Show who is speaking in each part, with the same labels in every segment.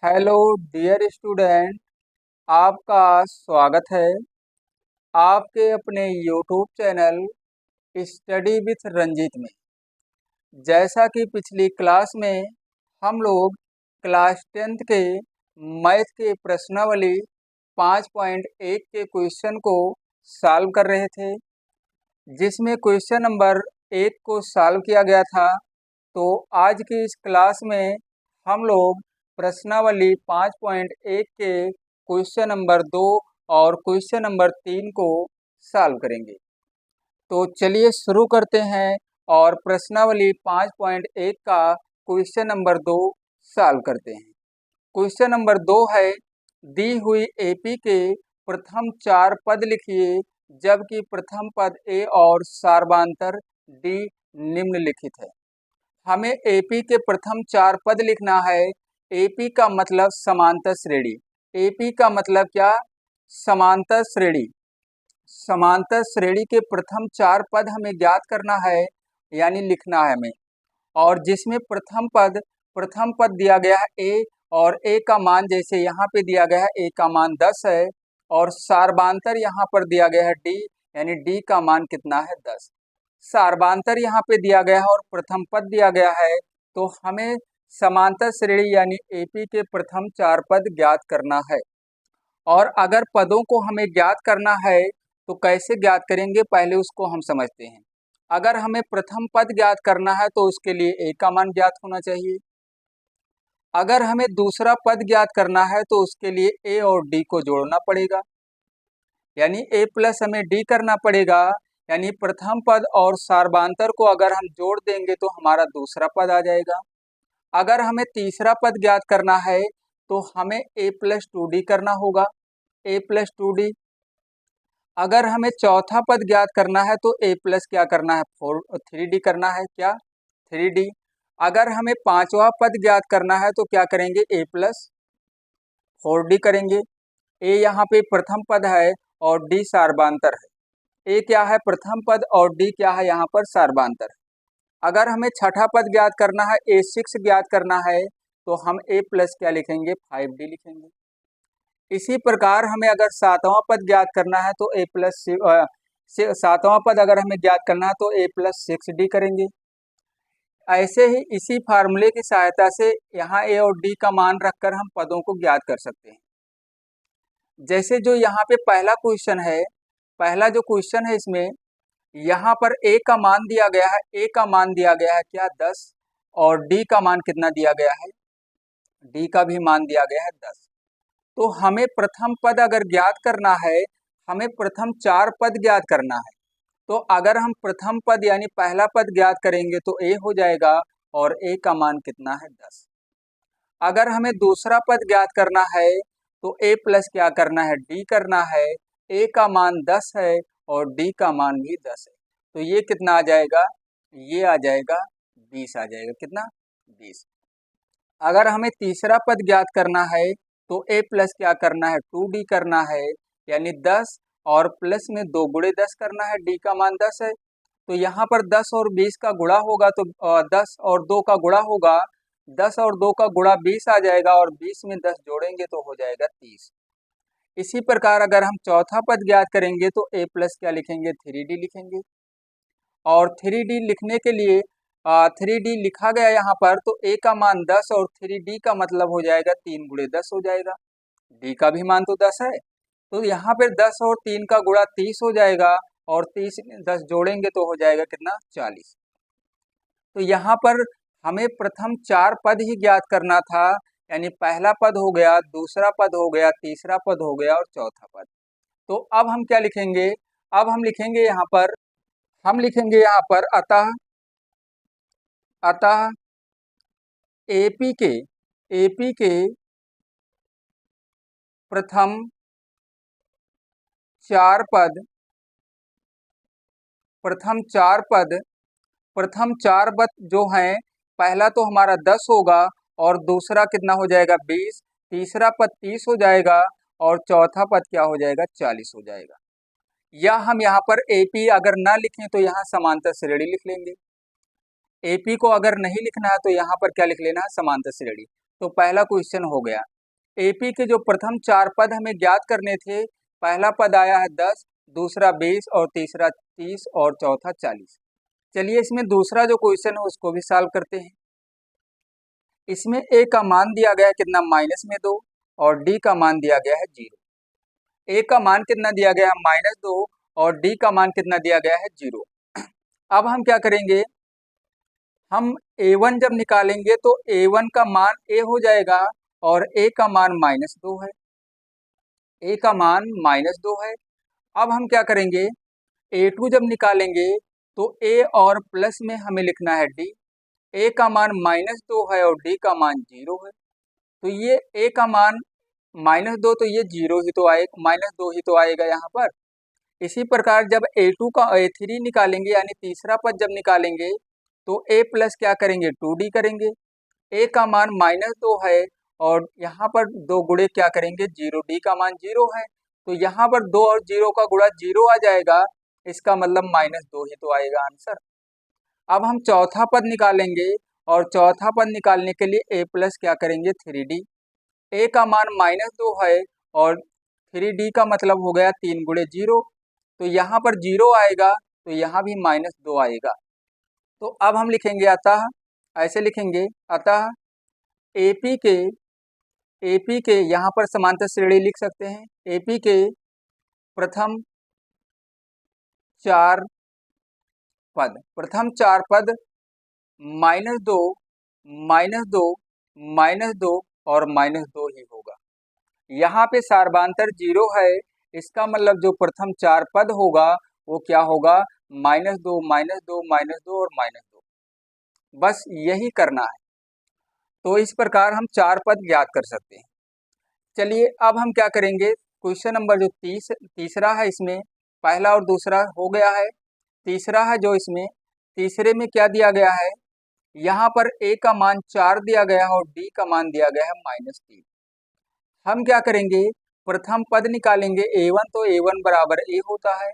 Speaker 1: Hello dear student, आपका स्वागत है आपके अपने YouTube channel study with Ranjeet में। जैसा कि पिछली क्लास में हम लोग क्लास 10th के मैथ के प्रश्नावली 5.1 के क्वेश्चन को सॉल्व कर रहे थे, जिसमें क्वेश्चन नंबर 1 को सॉल्व किया गया था। तो आज की इस क्लास में हम लोग प्रश्नावली 5.1 के क्वेश्चन नंबर 2 और क्वेश्चन नंबर 3 को सॉल्व करेंगे। तो चलिए शुरू करते हैं और प्रश्नावली 5.1 का क्वेश्चन नंबर 2 सॉल्व करते हैं। क्वेश्चन नंबर 2 है, दी हुई एपी के प्रथम 4 पद लिखिए जबकि प्रथम पद ए और सार्वधातुक डी निम्नलिखित है। हमें एपी के प्रथम 4 पद लिखना है। एपी का मतलब समांतर श्रेणी। एपी का मतलब क्या? समांतर श्रेणी। समांतर श्रेणी के प्रथम 4 पद हमें ज्ञात करना है, यानी लिखना है हमें। और जिसमें प्रथम पद दिया गया है ए, और ए का मान जैसे यहाँ पे दिया गया है ए का मान 10 है, और सार्वधातुक यहाँ पर दिया गया है डी, यानी डी का मान कितना है? 10। सार्वधातुक यहाँ पे दिया गया है और प्रथम पद दिया गया है, तो हमें समांतर श्रेणी यानी एपी के प्रथम 4 पद ज्ञात करना है। और अगर पदों को हमें ज्ञात करना है तो कैसे ज्ञात करेंगे, पहले उसको हम समझते हैं। अगर हमें प्रथम पद ज्ञात करना है तो उसके लिए ए का मान ज्ञात होना चाहिए। अगर हमें दूसरा पद ज्ञात करना है तो उसके लिए ए और डी को जोड़ना पड़ेगा, यानी ए प्लस हमें डी करना पड़ेगा। यानी प्रथम पद और सार्वधातुक को अगर हम जोड़ देंगे तो हमारा दूसरा पद आ जाएगा। अगर हमें तीसरा पद ज्ञात करना है तो हमें ए प्लस 2d करना होगा, ए प्लस 2d। अगर हमें चौथा पद ज्ञात करना है तो ए प्लस क्या करना है? 3d करना है। क्या? 3d। अगर हमें पांचवा पद ज्ञात करना है तो क्या करेंगे? ए प्लस 4d करेंगे। ए यहाँ पे प्रथम पद है और डी सार्वधातुक है। ए क्या है? प्रथम पद, और डी क्या है? यहाँ पर सार्वधातुक है। अगर हमें छठा पद ज्ञात करना है, A6 ज्ञात करना है, तो हम ए प्लस क्या लिखेंगे? 5d लिखेंगे। इसी प्रकार हमें अगर सातवां पद ज्ञात करना है तो ए प्लस सातवां पद अगर हमें ज्ञात करना है तो ए प्लस 6d करेंगे। ऐसे ही इसी फार्मूले की सहायता से यहाँ ए और डी का मान रखकर हम पदों को ज्ञात कर सकते हैं। जैसे जो यहाँ पे पहला क्वेश्चन है, पहला जो क्वेश्चन है इसमें यहाँ पर ए का मान दिया गया है। ए का मान दिया गया है क्या? 10। और डी का मान कितना दिया गया है? डी का भी मान दिया गया है 10। तो हमें प्रथम पद अगर ज्ञात करना है, हमें प्रथम 4 पद ज्ञात करना है। तो अगर हम प्रथम पद यानी पहला पद ज्ञात करेंगे तो ए हो जाएगा, और ए का मान कितना है? 10। अगर हमें दूसरा पद ज्ञात करना है तो ए प्लस क्या करना है? डी करना है। ए का मान 10 है और डी का मान भी 10 है, तो ये कितना आ जाएगा? ये आ जाएगा 20 आ जाएगा। कितना? 20। अगर हमें तीसरा पद ज्ञात करना है तो ए प्लस क्या करना है? 2d करना है, यानी 10 और प्लस में 2 गुणे 10 करना है। डी का मान 10 है, तो यहाँ पर 10 और 20 का गुणा होगा तो 10 और 2 का गुणा होगा, 10 और 2 का गुणा 20 आ जाएगा, और 20 में 10 जोड़ेंगे तो हो जाएगा 30। इसी प्रकार अगर हम चौथा पद ज्ञात करेंगे तो ए प्लस क्या लिखेंगे? 3d लिखेंगे। और 3d लिखने के लिए 3d लिखा गया यहाँ पर, तो a का मान 10 और 3d का मतलब हो जाएगा 3 गुणे 10 हो जाएगा। d का भी मान तो 10 है, तो यहाँ पर 10 और 3 का गुणा 30 हो जाएगा, और 30 में 10 जोड़ेंगे तो हो जाएगा कितना? 40। तो यहाँ पर हमें प्रथम 4 पद ही ज्ञात करना था, यानी पहला पद हो गया, दूसरा पद हो गया, तीसरा पद हो गया और चौथा पद। तो अब हम क्या लिखेंगे? अब हम लिखेंगे यहाँ पर अतः एपी के प्रथम 4 पद जो हैं, पहला तो हमारा 10 होगा और दूसरा कितना हो जाएगा? 20। तीसरा पद 30 हो जाएगा और चौथा पद क्या हो जाएगा? 40 हो जाएगा। या हम यहाँ पर एपी अगर ना लिखें तो यहाँ समांतर श्रेणी लिख लेंगे। एपी को अगर नहीं लिखना है तो यहाँ पर क्या लिख लेना है? समांतर श्रेणी। तो पहला क्वेश्चन हो गया। एपी के जो प्रथम 4 पद हमें ज्ञात करने थे, पहला पद आया है 10, दूसरा 20 और तीसरा 30 और चौथा 40। चलिए इसमें दूसरा जो क्वेश्चन है उसको भी सॉल्व करते हैं। इसमें ए का मान दिया गया है कितना, -2 और डी का मान दिया गया है 0। ए का मान कितना दिया गया है, -2 और डी का मान कितना दिया गया है, 0। अब हम क्या करेंगे, हम a1 जब निकालेंगे तो a1 का मान a हो जाएगा और a का मान -2 है, a का मान -2 है। अब हम क्या करेंगे, a2 जब निकालेंगे तो a और प्लस में हमें लिखना है d। a का मान -2 है और d का मान 0 है, तो ये a का मान -2 तो ये 0 ही तो आएगा, -2 ही तो आएगा यहाँ पर। इसी प्रकार जब a2 का a3 निकालेंगे यानी तीसरा पद जब निकालेंगे तो a प्लस क्या करेंगे, 2d करेंगे। a का मान -2 है और यहाँ पर 2 गुणे क्या करेंगे, 0, d का मान 0 है, तो यहाँ पर 2 और 0 का गुणा 0 आ जाएगा, इसका मतलब -2 ही तो आएगा आंसर। अब हम चौथा पद निकालेंगे और चौथा पद निकालने के लिए a प्लस क्या करेंगे, 3d। a का मान -2 है और 3d का मतलब हो गया 3 गुणे 0, तो यहाँ पर 0 आएगा तो यहाँ भी -2 आएगा। तो अब हम लिखेंगे अतः, ऐसे लिखेंगे अतः एपी के यहाँ पर समांतर श्रेणी लिख सकते हैं। एपी के प्रथम 4 पद -2, -2, -2 और -2 ही होगा। यहाँ पे सार्वधातुक 0 है, इसका मतलब जो प्रथम 4 पद होगा वो क्या होगा, -2, -2, -2 और -2। बस यही करना है, तो इस प्रकार हम 4 पद ज्ञात कर सकते हैं। चलिए अब हम क्या करेंगे, क्वेश्चन नंबर जो तीसरा है, इसमें पहला और दूसरा हो गया है, तीसरा है जो इसमें तीसरे में क्या दिया गया है, यहाँ पर a का मान 4 दिया गया है और d का मान दिया गया है -3। हम क्या करेंगे, प्रथम पद निकालेंगे a1, तो a1 बराबर a होता है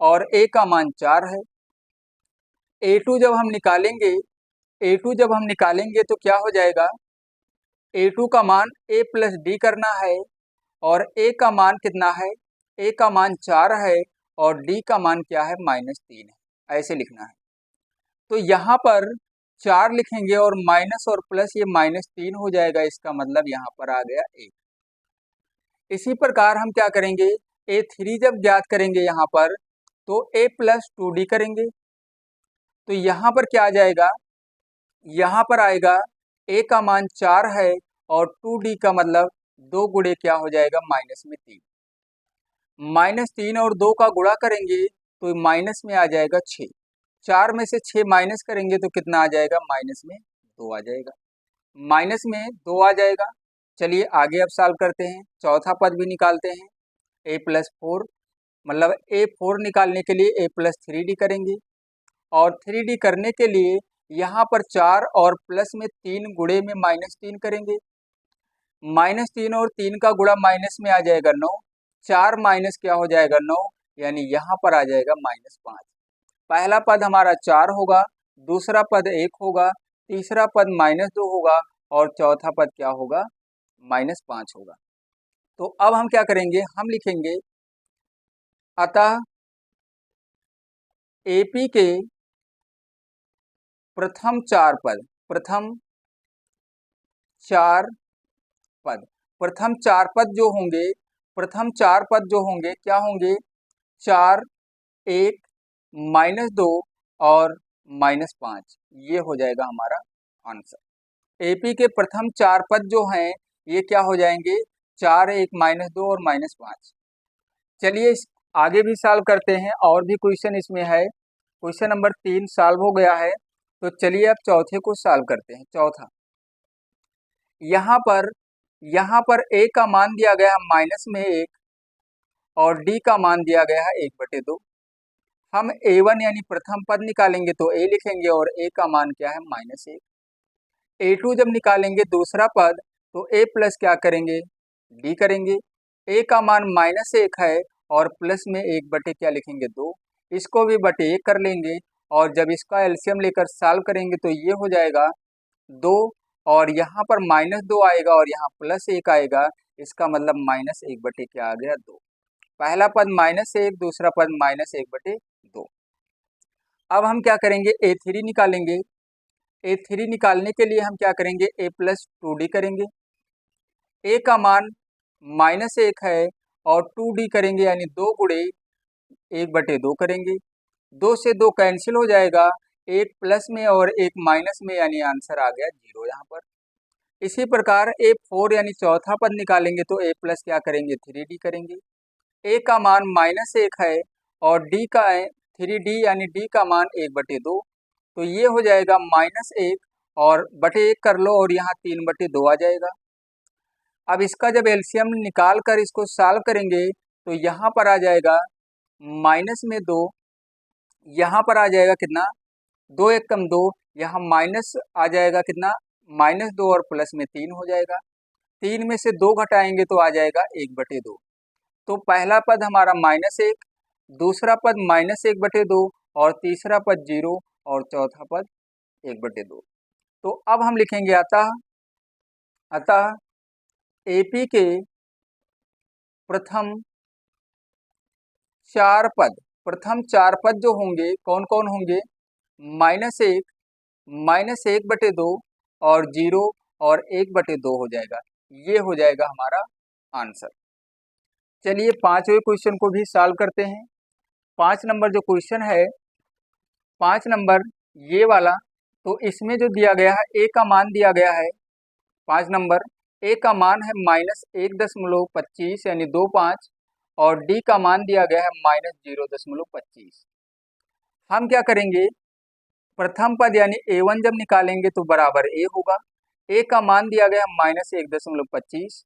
Speaker 1: और a का मान 4 है। a2 जब हम निकालेंगे तो क्या हो जाएगा, a2 का मान a प्लस डी करना है और a का मान कितना है, a का मान 4 है और d का मान क्या है, -3 है, ऐसे लिखना है। तो यहाँ पर 4 लिखेंगे और माइनस और प्लस ये -3 हो जाएगा, इसका मतलब यहाँ पर आ गया 1। इसी प्रकार हम क्या करेंगे, a3 जब ज्ञात करेंगे यहाँ पर तो a प्लस 2d करेंगे, तो यहाँ पर क्या आ जाएगा, यहाँ पर आएगा a का मान 4 है और 2d का मतलब 2 गुणे क्या हो जाएगा, -3। -3 और 2 का गुणा करेंगे तो माइनस में आ जाएगा 6। 4 में से 6 माइनस करेंगे तो कितना आ जाएगा, माइनस में 2 आ जाएगा, माइनस में 2 आ जाएगा। चलिए आगे अब सॉल्व करते हैं, चौथा पद भी निकालते हैं। a प्लस 4 मतलब a4 निकालने के लिए a प्लस 3d करेंगे और 3d करने के लिए यहाँ पर 4 और प्लस में 3 गुणे में -3 करेंगे। -3 और 3 का गुणा माइनस में आ जाएगा 9, 4 माइनस क्या हो जाएगा, 9, यानी यहाँ पर आ जाएगा -5। पहला पद हमारा 4 होगा, दूसरा पद 1 होगा, तीसरा पद -2 होगा और चौथा पद क्या होगा, -5 होगा। तो अब हम क्या करेंगे, हम लिखेंगे अतः एपी के प्रथम 4 पद प्रथम 4 पद जो होंगे, प्रथम 4 पद जो होंगे क्या होंगे, 4, 1, -2 और -5, ये हो जाएगा हमारा आंसर। एपी के प्रथम 4 पद जो हैं ये क्या हो जाएंगे, 4, 1, -2 और -5। चलिए इस आगे भी सॉल्व करते हैं, और भी क्वेश्चन इसमें है। क्वेश्चन नंबर 3 सॉल्व हो गया है, तो चलिए अब चौथे को सॉल्व करते हैं। चौथा, यहाँ पर a का मान दिया गया है -1 और d का मान दिया गया है 1/2। हम a1 यानी प्रथम पद निकालेंगे तो a लिखेंगे और a का मान क्या है, -1। a2 जब निकालेंगे दूसरा पद तो a प्लस क्या करेंगे, d करेंगे। a का मान -1 है और प्लस में 1 क्या लिखेंगे, 2, इसको भी बटे 1 कर लेंगे और जब इसका एलसीएम लेकर सॉल्व करेंगे तो ये हो जाएगा 2 और यहाँ पर -2 आएगा और यहाँ +1 आएगा, इसका मतलब -1/, क्या आ गया, 2। पहला पद -1, दूसरा पद -1/2। अब हम क्या करेंगे, A3 निकालेंगे। A3 निकालने के लिए हम क्या करेंगे, A + 2D करेंगे। A का मान -1 है और 2D करेंगे यानी 2 गुणे 1/2 करेंगे। 2 से 2 कैंसिल हो जाएगा, एक प्लस में और एक माइनस में, यानी आंसर आ गया 0 यहाँ पर। इसी प्रकार A4 यानी चौथा पद निकालेंगे तो A+ क्या करेंगे, 3D करेंगे। A का मान -1 है और D का है 3D यानी D का मान 1/2, तो ये हो जाएगा -1 और बटे 1 कर लो और यहाँ 3/2 आ जाएगा। अब इसका जब एलसीएम निकाल कर इसको सॉल्व करेंगे तो यहाँ पर आ जाएगा -2, यहाँ पर आ जाएगा कितना, 2 1 कम 2, यहाँ माइनस आ जाएगा कितना, -2 और प्लस में 3 हो जाएगा। 3 में से 2 घटाएंगे तो आ जाएगा 1/2। तो पहला पद हमारा -1, दूसरा पद -1/2 और तीसरा पद 0 और चौथा पद 1/2। तो अब हम लिखेंगे अतः एपी के प्रथम चार पद जो होंगे कौन कौन होंगे, -1, -1/2 और 0 और 1/2 हो जाएगा। ये हो जाएगा हमारा आंसर। चलिए 5वें क्वेश्चन को भी सॉल्व करते हैं। 5 नंबर जो क्वेश्चन है, 5 नंबर ये वाला, तो इसमें जो दिया गया है ए का मान दिया गया है। 5 नंबर ए का मान है -1.25 यानी 25 और डी का मान दिया गया है -0.25। हम क्या करेंगे, प्रथम पद यानी A1 जब निकालेंगे तो बराबर A होगा। A का मान दिया गया -1.25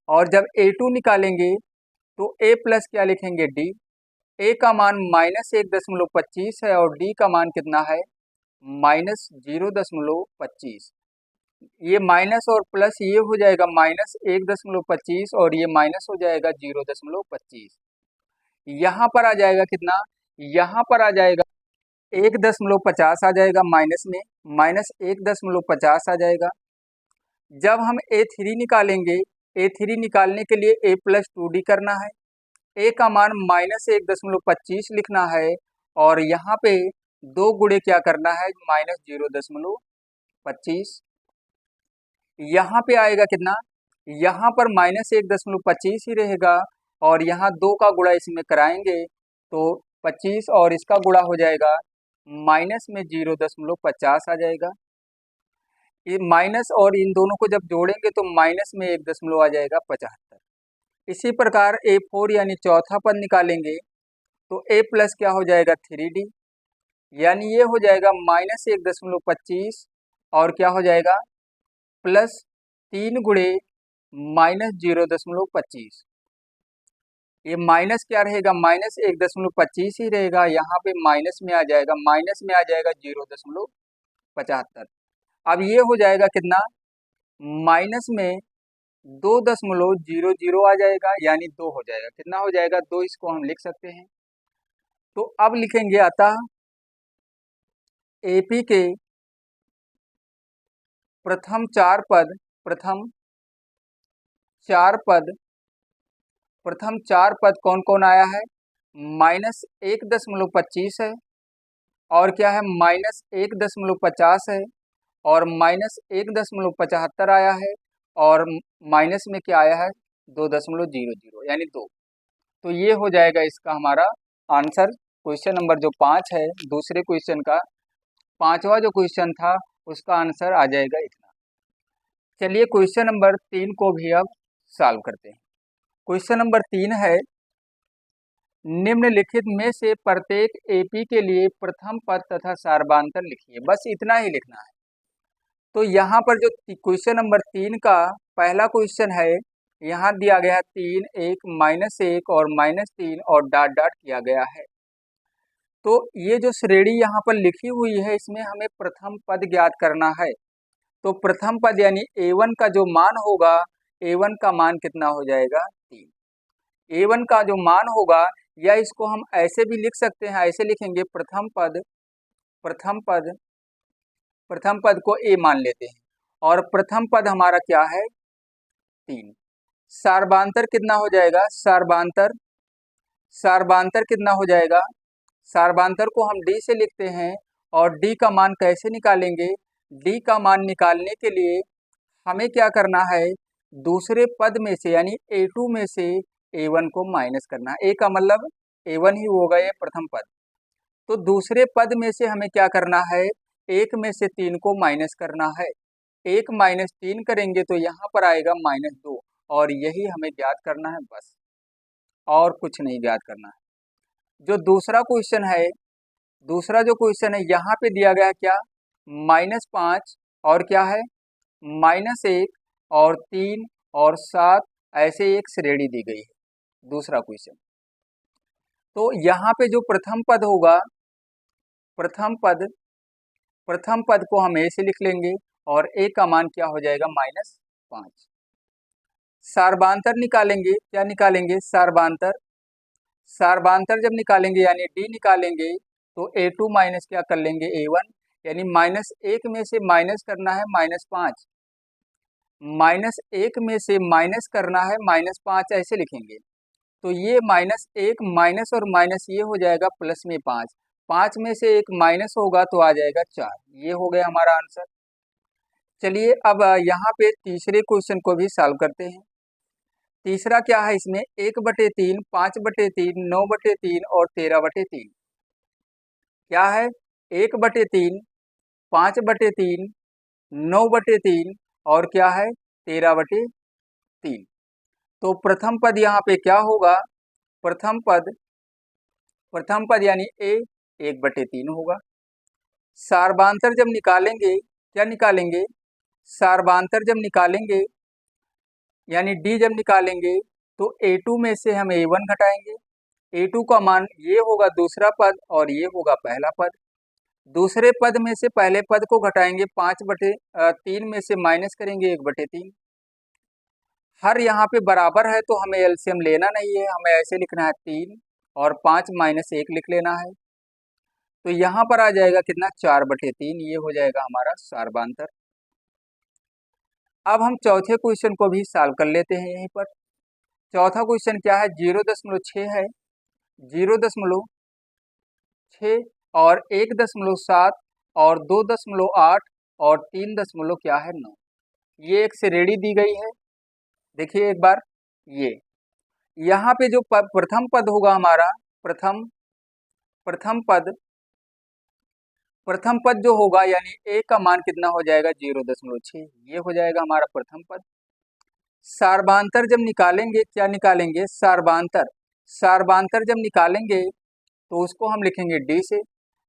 Speaker 1: और जब A2 निकालेंगे तो A+ क्या लिखेंगे, D। A का मान -1.25 है और D का मान कितना है, -0.25। ये माइनस और प्लस ये हो जाएगा -1.25 और ये माइनस हो जाएगा 0.25। यहाँ पर आ जाएगा कितना, यहाँ पर आ जाएगा 1.50 आ जाएगा, माइनस में -1.50 आ जाएगा। जब हम A3 निकालेंगे, A3 निकालने के लिए A + 2D करना है। A का मान -1.25 लिखना है और यहाँ पे 2 गुणे क्या करना है, -0.25। यहाँ पे आएगा कितना, यहाँ पर -1.25 ही रहेगा और यहाँ 2 का गुणा इसमें कराएंगे तो 25 और इसका गुणा हो जाएगा, माइनस में 0.50 आ जाएगा। ये माइनस और इन दोनों को जब जोड़ेंगे तो माइनस में 1 दशमलव आ जाएगा 75। इसी प्रकार A4 यानी चौथा पद निकालेंगे तो A+ क्या हो जाएगा, 3D यानी ये हो जाएगा -1.25 और क्या हो जाएगा प्लस 3 गुणे -0.25। ये माइनस क्या रहेगा, -1.25 ही रहेगा, यहाँ पे माइनस में आ जाएगा 0.75। अब ये हो जाएगा कितना, माइनस में 2.00 आ जाएगा यानी 2 हो जाएगा, कितना हो जाएगा 2, इसको हम लिख सकते हैं। तो अब लिखेंगे अतः एपी के प्रथम चार पद कौन कौन आया है, -1.25 है और क्या है -1.50 है और -1.75 आया है और माइनस में क्या आया है 2.00 यानी 2। तो ये हो जाएगा इसका हमारा आंसर। क्वेश्चन नंबर जो 5 है, दूसरे क्वेश्चन का 5वां जो क्वेश्चन था उसका आंसर आ जाएगा इतना। चलिए क्वेश्चन नंबर 3 को भी अब सॉल्व करते हैं। क्वेश्चन नंबर 3 है, निम्नलिखित में से प्रत्येक एपी के लिए प्रथम पद तथा सार्वधातुक लिखिए। बस इतना ही लिखना है। तो यहाँ पर जो क्वेश्चन नंबर 3 का पहला क्वेश्चन है, यहाँ दिया गया 3 1 -1 और -3 और डॉट डॉट किया गया है। तो ये जो श्रेणी यहाँ पर लिखी हुई है इसमें हमें प्रथम पद ज्ञात करना है। तो प्रथम पद यानी A1 का जो मान होगा, A1 का मान कितना हो जाएगा 3। A1 का जो मान होगा, या इसको हम ऐसे भी लिख सकते हैं, ऐसे लिखेंगे प्रथम पद प्रथम पद को a मान लेते हैं और प्रथम पद हमारा क्या है 3। सार्बांतर कितना हो जाएगा, सार्बांतर कितना हो जाएगा, सार्बांतर को हम d से लिखते हैं और d का मान कैसे निकालेंगे, d का मान निकालने के लिए हमें क्या करना है, दूसरे पद में से यानी a2 में से a1 को माइनस करना है। a का मतलब a1 ही होगा ये प्रथम पद, तो दूसरे पद में से हमें क्या करना है, 1 में से 3 को माइनस करना है। 1 माइनस 3 करेंगे तो यहाँ पर आएगा -2 और यही हमें ज्ञात करना है बस, और कुछ नहीं ज्ञात करना है। जो दूसरा क्वेश्चन है, दूसरा जो क्वेश्चन है यहाँ पे दिया गया है क्या, -5 और क्या है -1 और 3 और 7, ऐसे एक श्रेणी दी गई है दूसरा क्वेश्चन। तो यहाँ पे जो प्रथम पद होगा, प्रथम पद को हम ए से लिख लेंगे और ए का मान क्या हो जाएगा -5। सार्बांतर निकालेंगे, क्या निकालेंगे सार्बांतर जब निकालेंगे यानी डी निकालेंगे तो a2 माइनस क्या कर लेंगे a1, यानी -1 में से माइनस करना है -5, -1 में से माइनस करना है -5, ऐसे लिखेंगे। तो ये -1 माइनस और माइनस ये हो जाएगा प्लस में 5, 5 में से एक माइनस होगा तो आ जाएगा 4, ये हो गया हमारा आंसर। चलिए अब यहाँ पे तीसरे क्वेश्चन को भी सॉल्व करते हैं। तीसरा क्या है इसमें, 1/3, 5/3, 9/3 और 13/3। क्या है 1/3, 5/3, 9/3 और क्या है 13/3। तो प्रथम पद यहाँ पे क्या होगा, प्रथम पद यानी a 1/3 होगा। सार्बांतर जब निकालेंगे, क्या निकालेंगे, सार्बांतर जब निकालेंगे यानी d जब निकालेंगे तो a2 में से हम a1 घटाएंगे। a2 का मान ये होगा दूसरा पद और ये होगा पहला पद। दूसरे पद में से पहले पद को घटाएंगे, 5/3 में से माइनस करेंगे 1/3। हर यहाँ पे बराबर है तो हमें एलसीएम लेना नहीं है, हमें ऐसे लिखना है 3 और 5 - 1 लिख लेना है। तो यहाँ पर आ जाएगा कितना 4/3, ये हो जाएगा हमारा सार्बांतर। अब हम चौथे क्वेश्चन को भी सॉल्व कर लेते हैं। यहीं पर चौथा क्वेश्चन क्या है, 0.6 है, 0.6 और 1.7 और 2.8 और 3 क्या है 9, ये एक श्रेणी दी गई है। देखिए एक बार, ये यहाँ पे जो प्रथम पद होगा हमारा, प्रथम पद जो होगा यानी a का मान कितना हो जाएगा 0.6, ये हो जाएगा हमारा प्रथम पद। सार्बांतर जब निकालेंगे, क्या निकालेंगे सार्बांतर जब निकालेंगे तो उसको हम लिखेंगे d से,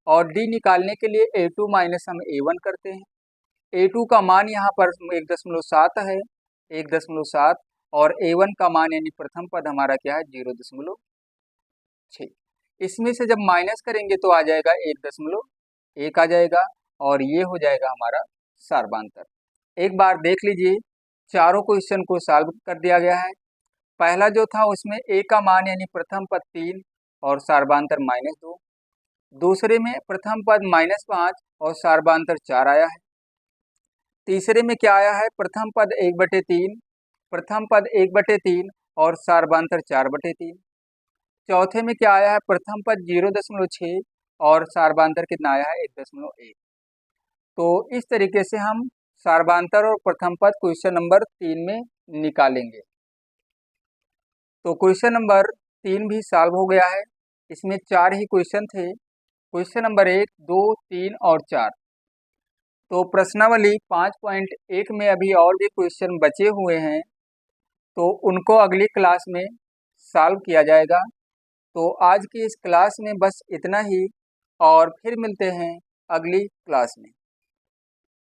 Speaker 1: और d निकालने के लिए a2 माइनस हम a1 करते हैं। a2 का मान यहाँ पर 1.7 है, 1.7 और a1 का मान यानी प्रथम पद हमारा क्या है 0.6। इसमें से जब माइनस करेंगे तो आ जाएगा 1.1 आ जाएगा और ये हो जाएगा हमारा सार्बांतर। एक बार देख लीजिए, चारों क्वेश्चन को सॉल्व कर दिया गया है। पहला जो था उसमें a का मान यानी प्रथम पद 3 और सार्बांतर -2, दूसरे में प्रथम पद -5 और सार्बांतर 4 आया है। तीसरे में क्या आया है, प्रथम पद 1/3 और सार्बांतर 4/3। चौथे में क्या आया है, प्रथम पद 0.6 और सार्बांतर कितना आया है 1.1। तो इस तरीके से हम सार्बांतर और प्रथम पद क्वेश्चन नंबर 3 में निकालेंगे। तो क्वेश्चन नंबर 3 भी सॉल्व हो गया है। इसमें 4 ही क्वेश्चन थे, क्वेश्चन नंबर 1, 2, 3 और 4। तो प्रश्नावली 5.1 में अभी और भी क्वेश्चन बचे हुए हैं, तो उनको अगली क्लास में सॉल्व किया जाएगा। तो आज की इस क्लास में बस इतना ही, और फिर मिलते हैं अगली क्लास में।